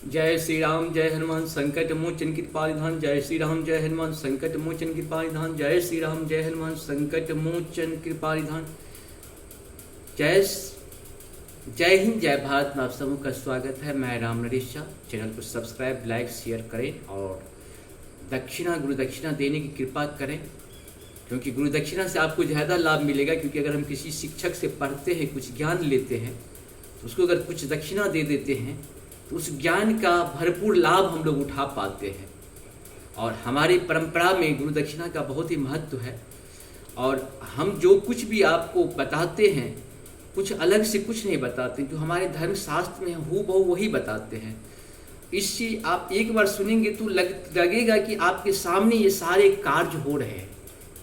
जय श्री राम जय हनुमान संकट मोचन कृपानिधान। जय श्री राम जय हनुमान संकट मोचन कृपानिधान। जय श्री राम जय हनुमान संकट मोचन कृपानिधान। जय हिंद जय भारत में आप सबों का स्वागत है। मैं राम नरेश शाह। चैनल को सब्सक्राइब लाइक शेयर करें और गुरु दक्षिणा देने की कृपा करें, क्योंकि गुरु दक्षिणा से आपको ज़्यादा लाभ मिलेगा। क्योंकि अगर हम किसी शिक्षक से पढ़ते हैं, कुछ ज्ञान लेते हैं, तो उसको अगर कुछ दक्षिणा दे देते हैं तो उस ज्ञान का भरपूर लाभ हम लोग उठा पाते हैं। और हमारी परंपरा में गुरु दक्षिणा का बहुत ही महत्व है। और हम जो कुछ भी आपको बताते हैं, कुछ अलग से कुछ नहीं बताते, जो हमारे धर्म शास्त्र में हूबहू वही बताते हैं। इससे आप एक बार सुनेंगे तो लगेगा कि आपके सामने ये सारे कार्य हो रहे हैं।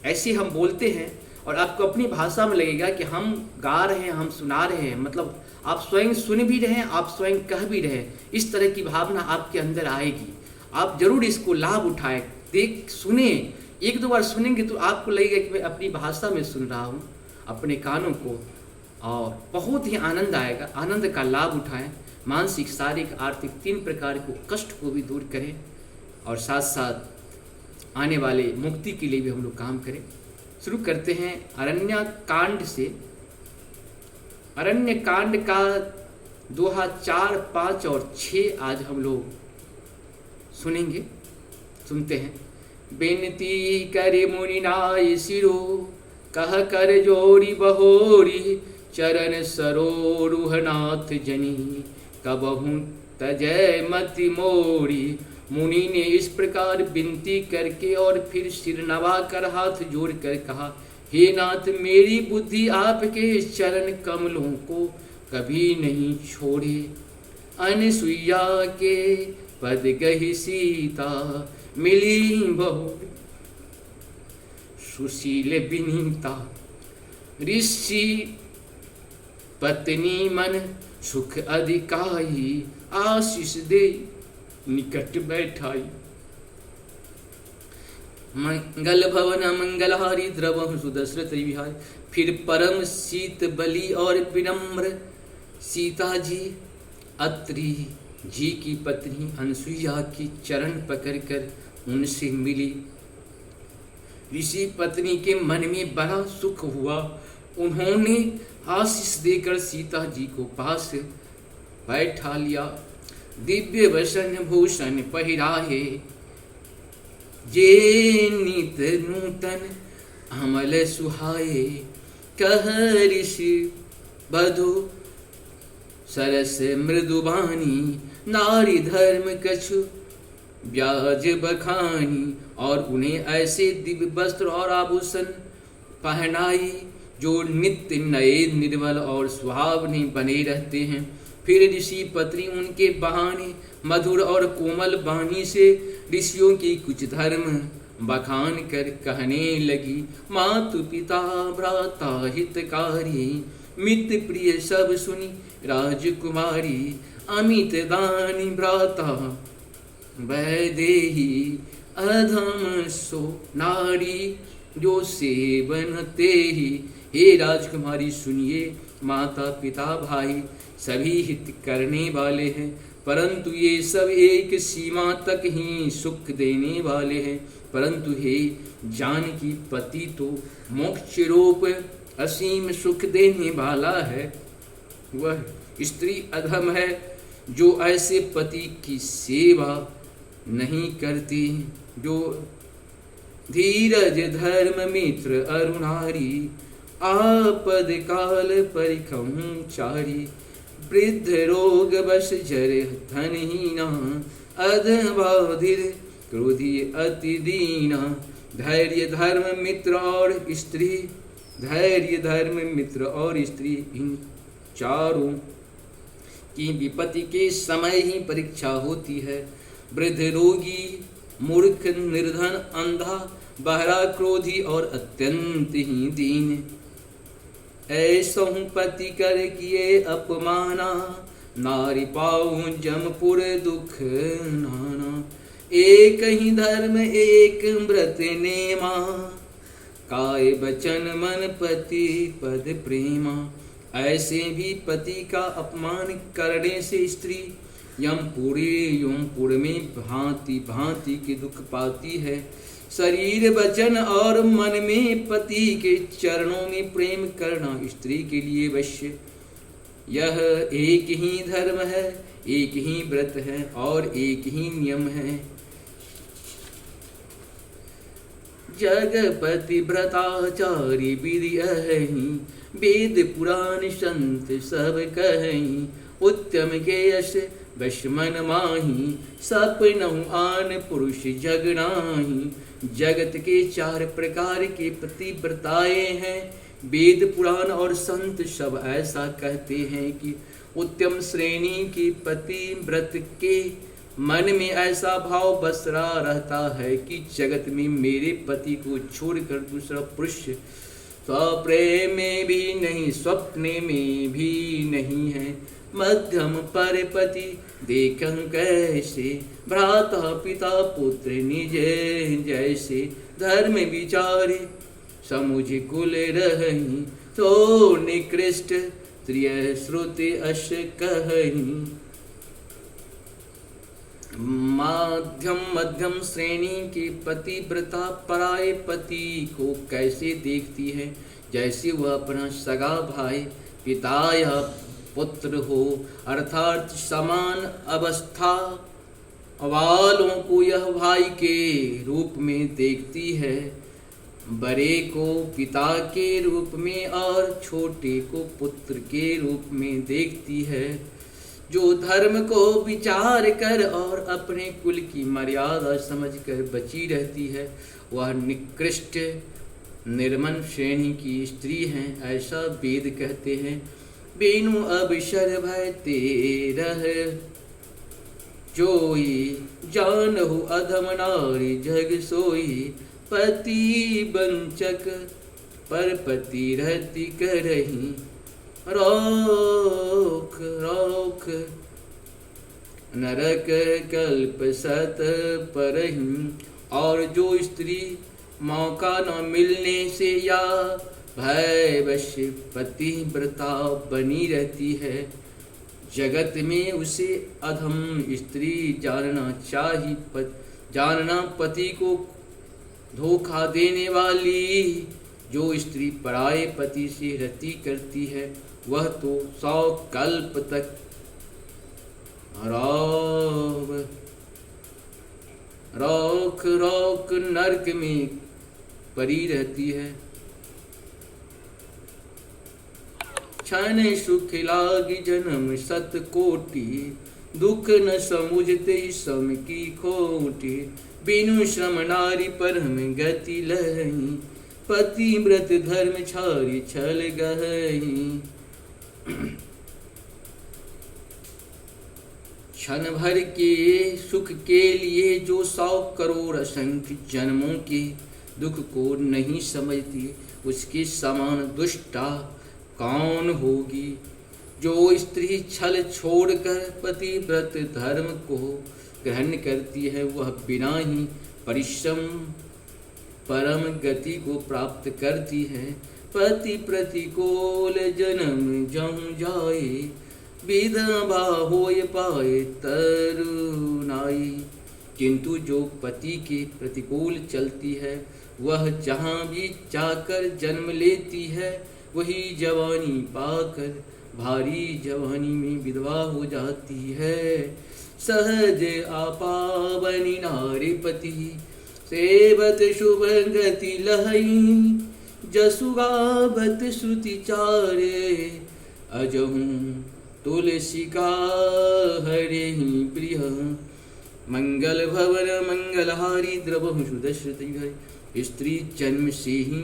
ऐसे हम बोलते हैं और आपको अपनी भाषा में लगेगा कि हम गा रहे हैं, हम सुना रहे हैं, मतलब आप स्वयं सुन भी रहे हैं, आप स्वयं कह भी रहे हैं। इस तरह की भावना आपके अंदर आएगी। आप जरूर इसको लाभ उठाएं, सुने। एक दो बार सुनेंगे तो आपको लगेगा कि मैं अपनी भाषा में सुन रहा हूँ अपने कानों को, और बहुत ही आनंद आएगा। आनंद का लाभ उठाएं। मानसिक, शारीरिक, आर्थिक 3 प्रकार को कष्ट को भी दूर करें और साथ साथ आने वाले मुक्ति के लिए भी हम लोग काम करें। शुरू करते हैं अरण्य कांड से। अरण्य कांड का दोहा 4, 5 और 6 आज हम लोग सुनेंगे। सुनते हैं। बेनती करे मुनि नाय सिरो, कह कर जोरी बहोरी, चरण सरोरुहनाथ जनी, कबहू तजय मति मोरी। मुनि ने इस प्रकार विनती करके और फिर सिर नवा कर हाथ जोड़ कर कहा, हे नाथ, मेरी बुद्धि आपके चरण कमलों को कभी नहीं छोड़े। अनसुईया के पद गही सीता, मिली बहु सुशील विनीता। ऋषि पत्नी मन सुख अधिकाई, आशीष दे निकट बैठाई। मंगल भवन मंगलहारी, द्रवहु सुदशरथ विहारी। फिर परम शीत बलि और विनम्र सीता जी अत्रि जी की पत्नी अनसुईया की चरण पकड़कर उनसे मिली। ऋषि पत्नी के मन में बड़ा सुख हुआ। उन्होंने आशीष देकर सीता जी को पास बैठा लिया। दिव्य वसन भूषण पहिराहे, जे नित नूतन अमल सुहाए। कह ऋषि बधु सरस मृदुबानी, नारी धर्म कछु ब्याज बखानी। और उन्हें ऐसे दिव्य वस्त्र और आभूषण पहनाई जो नित्य नए, निर्मल और सुहावने बने रहते हैं। फिर ऋषि पत्नी उनके बहाने मधुर और कोमल वाणी से ऋषियों की कुछ धर्म बखान कर कहने लगी। मातु पिता भ्राता हितकारी, मित्र प्रिय सब सुनी राजकुमारी। अमित दानी भ्राता वैदेही, अधम सो नारी जो सेवनते ही। हे राजकुमारी सुनिए, माता पिता भाई सभी हित करने वाले हैं, परंतु ये सब एक सीमा तक ही सुख देने वाले हैं। परंतु हे जानकी, पति तो मोक्ष रूप असीम सुख देने वाला है। वह स्त्री अधम है जो ऐसे पति की सेवा नहीं करती, जो धीरज धर्म मित्र अरुणारी, आपद काल परिखंचारी। वृद्ध रोग बस जर धनहीना, अधबाधिर क्रोधी अति दीना। धैर्य धर्म मित्र और स्त्री, धैर्य धर्म मित्र और स्त्री, इन चारों की विपत्ति के समय ही परीक्षा होती है। वृद्ध रोगी, मूर्ख, निर्धन, अंधा, बहरा, क्रोधी और अत्यंत ही दीन। ऐसो पति कर किए अपमाना, नारी पाऊं जमपुर दुख नाना। एक ही धर्म एक व्रत नेमा, काय बचन मन पति पद प्रेमा। ऐसे भी पति का अपमान करने से स्त्री यमपुर में भांति भांति के दुख पाती है। शरीर वचन और मन में पति के चरणों में प्रेम करना स्त्री के लिए अवश्य। यह एक ही धर्म है, एक ही व्रत है और एक ही नियम है। जगपति व्रताचार्य विधि अहि, वेद पुराण संत सब कहीं। उत्तम के यश वश मन माही, सपनहु आन पुरुष जग नाही। जगत के 4 प्रकार के पतिव्रताएं हैं। वेद पुराण और संत सब ऐसा कहते हैं कि उत्तम श्रेणी के पतिव्रत के मन में ऐसा भाव बसरा रहता है कि जगत में मेरे पति को छोड़कर दूसरा पुरुष स्वप्रेम में भी नहीं, स्वप्ने में भी नहीं है। मध्यम पर पति देखं कैसे, भ्राता पिता पुत्र निज जैसे। धर्म विचारे समुझ कुल रही, तो निकृष्ट त्रिय श्रुति अश कहीं। मध्यम श्रेणी की पतिव्रता पराये पति को कैसे देखती है? जैसे वह अपना सगा भाई, पिता या पुत्र हो, अर्थात समान अवस्था वालों को यह भाई के रूप में देखती है। बड़े को पिता के रूप में और छोटे को पुत्र के रूप में देखती है। जो धर्म को विचार कर और अपने कुल की मर्यादा समझकर बची रहती है, वह निकृष्ट निर्मल श्रेणी की स्त्री है, ऐसा वेद कहते हैं। बेनु अवसर भय तेरह, जोई जानहु अधम नारी जग सोई। पति वंचक पर पति रहती करही, रोक रोक नरक कल्प सत परही। और जो स्त्री मौका न मिलने से या भयवश पतिव्रता बनी रहती है, जगत में उसे अधम स्त्री जानना पति को धोखा देने वाली। जो स्त्री पराये पति से रति करती है, वह तो 100 कल्प तक रोक नरक में पड़ी रहती है। क्षण सुख लागी जन्म सत कोटि, दुख न समुझते सम की खोटी। बिनु श्रम नारी परम गति लही, पतिव्रत धर्म छारी छल गही। क्षण भर के सुख के लिए जो 100 करोड़ असंख्य जन्मों के दुख को नहीं समझती, उसके समान दुष्टा कौन होगी। जो स्त्री छल छोड़कर पतिव्रत धर्म को ग्रहण करती है, वह बिना ही परिश्रम परम गति को प्राप्त करती है। पति प्रतिकूल जन्म जम जाए, विधवा होय पाए तरुणाई। किंतु जो पति के प्रतिकूल चलती है, वह जहाँ भी जाकर जन्म लेती है, वही जवानी पाकर भारी जवानी में विधवा हो जाती है। सहज आपावनी नारी पति, सेवत शुभ गति लहई। जसुगावत श्रुति चारे, अजहूं तुलसी का हरे ही प्रिय। मंगल भवन मंगलहारी द्रवहु सुदश्रुति। स्त्री जन्म से ही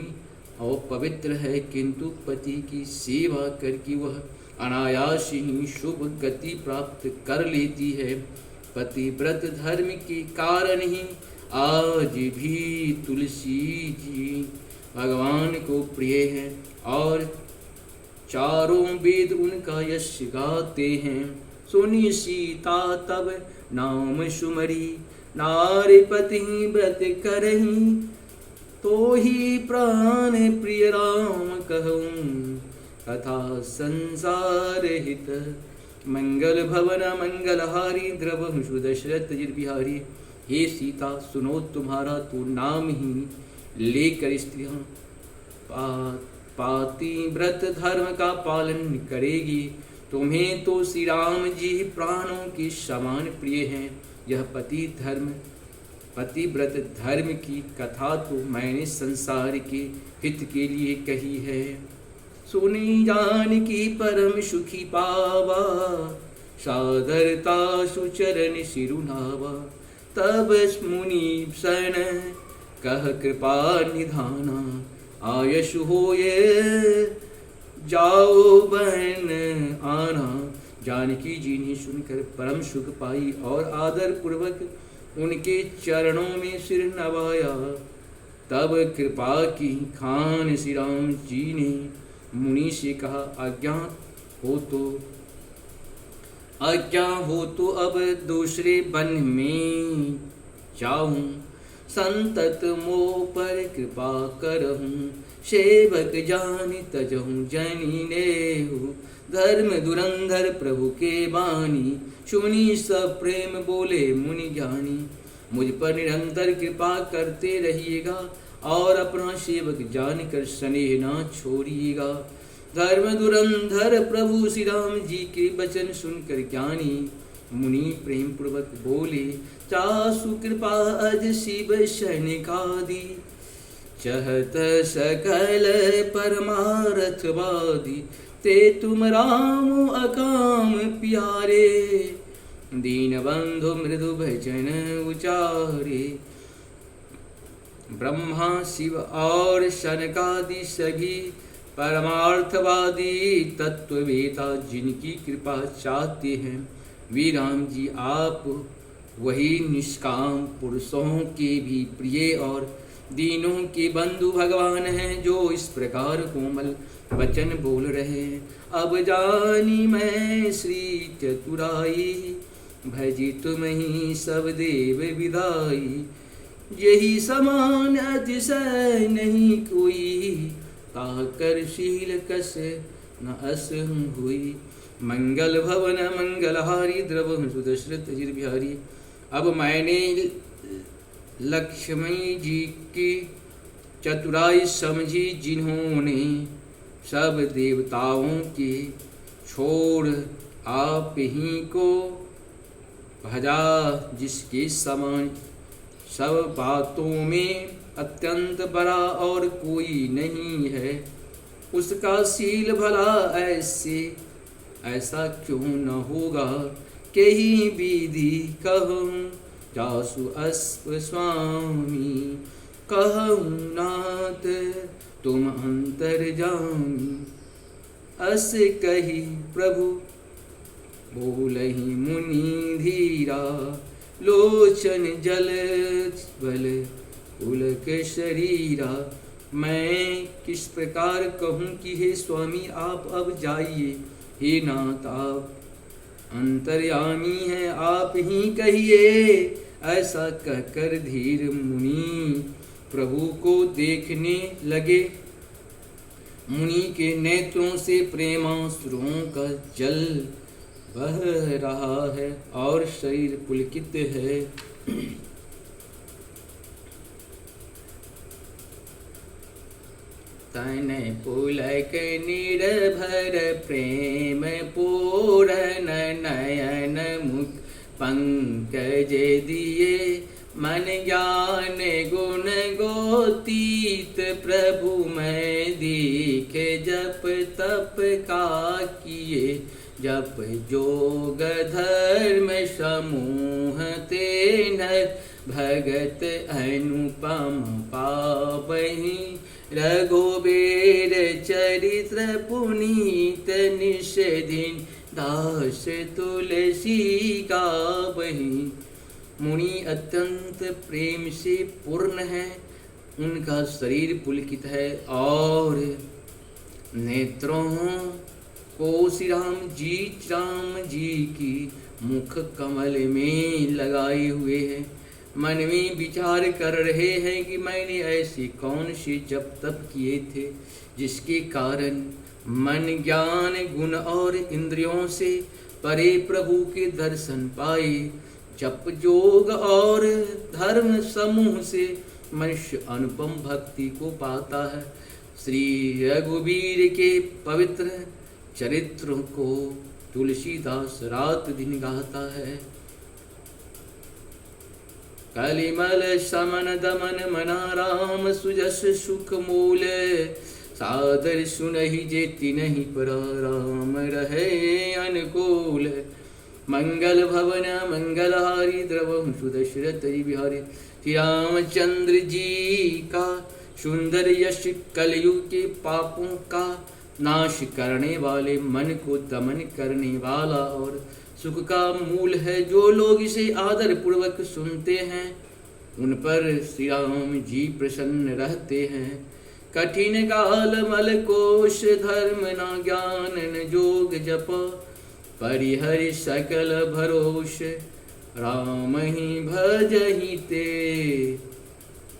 और पवित्र है, किंतु पति की सेवा करके वह अनायास ही शुभ गति प्राप्त कर लेती है। पतिव्रत धर्म के कारण ही आज भी तुलसी जी भगवान को प्रिय है और चारों वेद उनका यश गाते हैं। सुनी सीता तब नाम सुमरी, नारी पति व्रत करही। तो ही प्राण प्रिय राम कहूँ, कथा संसार हित मंगल भवन मंगलहारी द्रवहुषु दशरथ बिहारी। हे सीता सुनो तुम्हारा तो नाम ही लेकर स्त्रियाँ पाति व्रत धर्म का पालन करेगी। तुम्हें तो श्री राम जी प्राणों के समान प्रिय हैं। यह पतिव्रत धर्म की कथा तो मैंने संसार के हित के लिए कही है। सुनी जान की परम सुखी पावा, सादरता सुचरण सिरुनावा। तब मुनि सन कह कृपा निधाना, आयश होए जाओ बहन आना। जानकी जी ने सुनकर परम सुख पाई और आदर पूर्वक उनके चरणों में सिर नवाया। तब कृपा की खान श्री राम जी ने मुनि से कहा, आज्ञा हो तो अब दूसरे वन में जाऊं। संतत मोह पर कृपा करहूँ, सेवक जान तजहूँ जनी नेहु। धर्म धुरंधर प्रभु के बानी, सुनी सब प्रेम बोले मुनि ज्ञानी। मुझ पर निरंतर कृपा करते रहिएगा और अपना सेवक जानकर स्नेह ना छोड़िएगा। धर्म धुरंधर प्रभु श्री राम जी के वचन सुनकर ज्ञानी मुनि प्रेम पूर्वक बोले, चासु कृपा अज शिव सैनिकादि। चहत सकल परमार्थवादी, ते तुम राम अकाम प्यारे। दीन बंधु मृदु भजन उचारे। ब्रह्मा शिव और शनकादि सभी परमार्थवादी तत्ववेता जिनकी कृपा चाहते हैं, वे राम जी आप वही निष्काम पुरुषों के भी प्रिय और दीनों के बंधु भगवान हैं, जो इस प्रकार कोमल वचन बोल रहे हैं। अब जानी मैं श्री चतुराई, भजी तुम ही सब देव विदाई। यही समान अतिशय नहीं कोई, ताकर शील कस न अस हुई। मंगल भवन मंगलहारी द्रवहुषु दशरथ बिहारी। अब मैंने लक्ष्मी जी की चतुराई समझी, जिन्होंने सब देवताओं के छोड़ आप ही को भजा। जिसके समान सब बातों में अत्यंत बड़ा और कोई नहीं है, उसका शील भला ऐसा क्यों न होगा। कही विधि कहूँ जासु अस्प स्वामी, कहूँ नाथ तुम अंतर जामी। अस कही प्रभु बोलहि मुनि धीरा, लोचन जल बल पुलक शरीरा। मैं किस प्रकार कहूँ कि हे स्वामी आप अब जाइए। हे नाथ आप अंतर्यामी हैं, आप ही कहिए। ऐसा कहकर धीर मुनि प्रभु को देखने लगे। मुनि के नेत्रों से प्रेमाश्रुओं का जल बह रहा है और शरीर पुलकित है। तन पुलक निर्भर प्रेम पूरन, नयन मुख पंकज दिए। मन ज्ञान गुण गोतीत, प्रभु मैं दीख जप तप का किए। जप जोग धर्म समूह ते नर, भगत अनुपम पावहि। रघुबीर चरित्र पुनीत, निश दिन दास तुलसी गावहि। मुनि अत्यंत प्रेम से पूर्ण है, उनका शरीर पुलकित है और नेत्रों को श्री राम जी की मुख कमल में लगाए हुए हैं। मन में विचार कर रहे हैं कि मैंने ऐसे कौन से जप तप किए थे, जिसके कारण मन ज्ञान गुण और इंद्रियों से परे प्रभु के दर्शन पाए। जप जोग और धर्म समूह से मनुष्य अनुपम भक्ति को पाता है। श्री रघुवीर के पवित्र चरित्र को तुलसीदास रात दिन गाता है। कलिमल समन दमन मना राम सुजस सुख मूल। सादर सुनहि जेति नहीं परा राम रहे अनुकूल। मंगल भवन मंगलहारी द्रवहु सुदशरथ बिहारी। श्री रामचंद्र जी का सुंदर यश कलयुग के पापों का नाश करने वाले, मन को दमन करने वाला और सुख का मूल है। जो लोग इसे आदर पूर्वक सुनते हैं उन पर श्री राम जी प्रसन्न रहते हैं। कठिन काल मल कोश धर्म न ज्ञान न जोग जप। परिहरि सकल भरोष राम ही भजहि ते।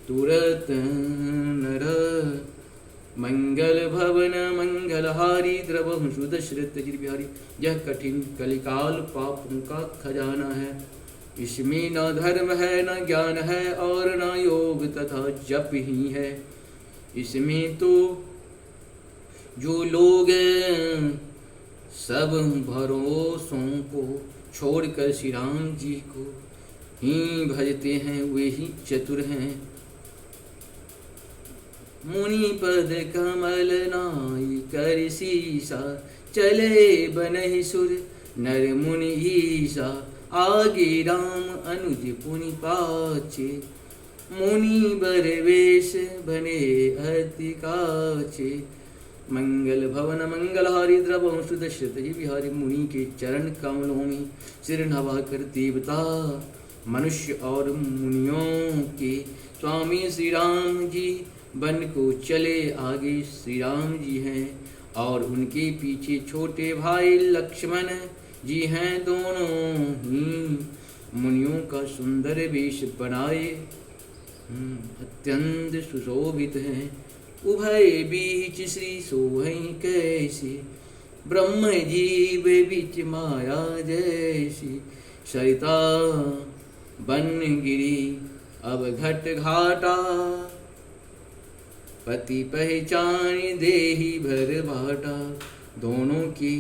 तुरत नर मंगल भवन मंगलहारी द्रवहु सुदशरथ बिहारी। यह कठिन कलिकाल पापों का खजाना है। इसमें न धर्म है न ज्ञान है और न योग तथा जप ही है। इसमें तो जो लोग सब भरोसों को छोड़कर श्री राम जी को ही भजते हैं वे ही चतुर हैं। मुनि पद कमल नाई कर सीसा। चले बनहि सुर नर मुनि ईसा। आगे राम अनुज पुनि पाछे। मुनि बर वेश बने अति काछे। मंगल भवन मंगलहारी द्रवहु सुदशरथ बिहारी। मुनि के चरण कमलों में सिर नवा कर देवता मनुष्य और मुनियों के स्वामी श्री राम जी बन को चले। आगे श्री राम जी हैं और उनके पीछे छोटे भाई लक्ष्मण जी हैं। दोनों ही मुनियों का सुंदर वेश बनाए अत्यंत सुशोभित हैं। उभय बीच श्री सोहै कैसे। ब्रह्म जीव बीच माया जैसी। सरिता बन गिरी अब घट घाटा। पति पहचान देहि भर बाटा। दोनों के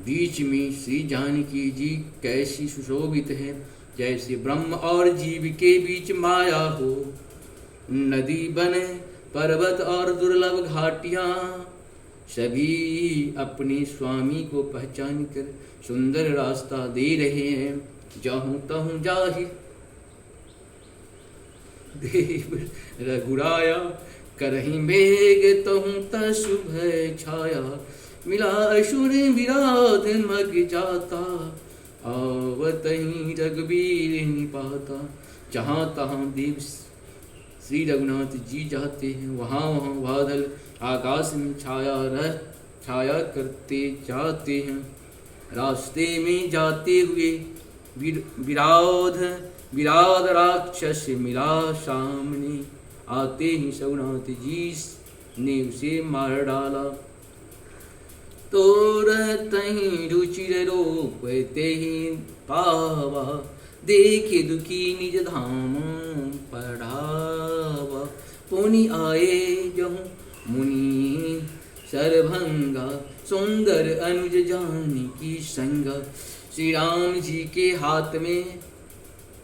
बीच में श्री जानकी जी कैसी सुशोभित है, जैसे ब्रह्म और जीव के बीच माया हो। नदी बने पर्वत और दुर्लभ घाटियाँ सभी अपने स्वामी को पहचान कर सुंदर रास्ता दे रहे हैं। जाहूँ तहूँ जाहि देव रघुराया। करहीं मेघ तहूँ तशुभ छाया। मिला असुर विराध मग जाता। आवतहीं रघुवीर निपाता। जहाँ तहाँ देव श्री रघुनाथ जी जाते हैं, वहाँ वहाँ बादल आकाश में छाया करते जाते हैं। रास्ते में जाते हुए विराध राक्षस मिला सामने। आते ही रघुनाथ जी ने उसे मार डाला। तोरतहि रुचिर रूप तेहि पावा। देखे दुखी निज धाम पढ़ावा। पुनि आए जहु मुनि सरभंगा। सुंदर अनुज जानकी संगा। श्री राम जी के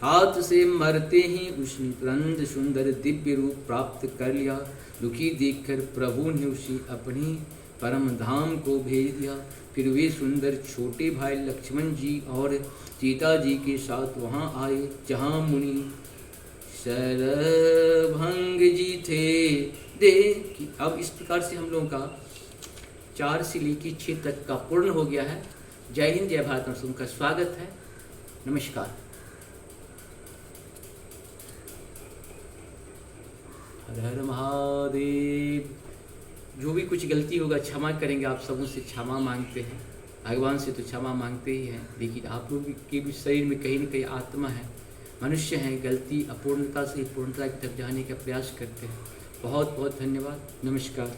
हाथ से मरते ही उसने तुरंत सुंदर दिव्य रूप प्राप्त कर लिया। दुखी देखकर प्रभु ने उसे अपने परम धाम को भेज दिया। फिर वे सुंदर छोटे भाई लक्ष्मण जी और सीता जी के साथ वहाँ आए जहाँ मुनि सरभंग जी थे। अब इस प्रकार से हम लोगों का 4 से लेकर 6 तक का पूर्ण हो गया है। जय हिंद, जय भारत। में का स्वागत है। नमस्कार। हर हर महादेव। जो भी कुछ गलती होगा क्षमा करेंगे, आप सबों से क्षमा मांगते हैं। भगवान से तो क्षमा मांगते ही हैं, लेकिन आप लोग के भी शरीर में कहीं न कहीं आत्मा है, मनुष्य हैं, गलती अपूर्णता से पूर्णता की तरफ जाने का प्रयास करते हैं। बहुत बहुत धन्यवाद। नमस्कार।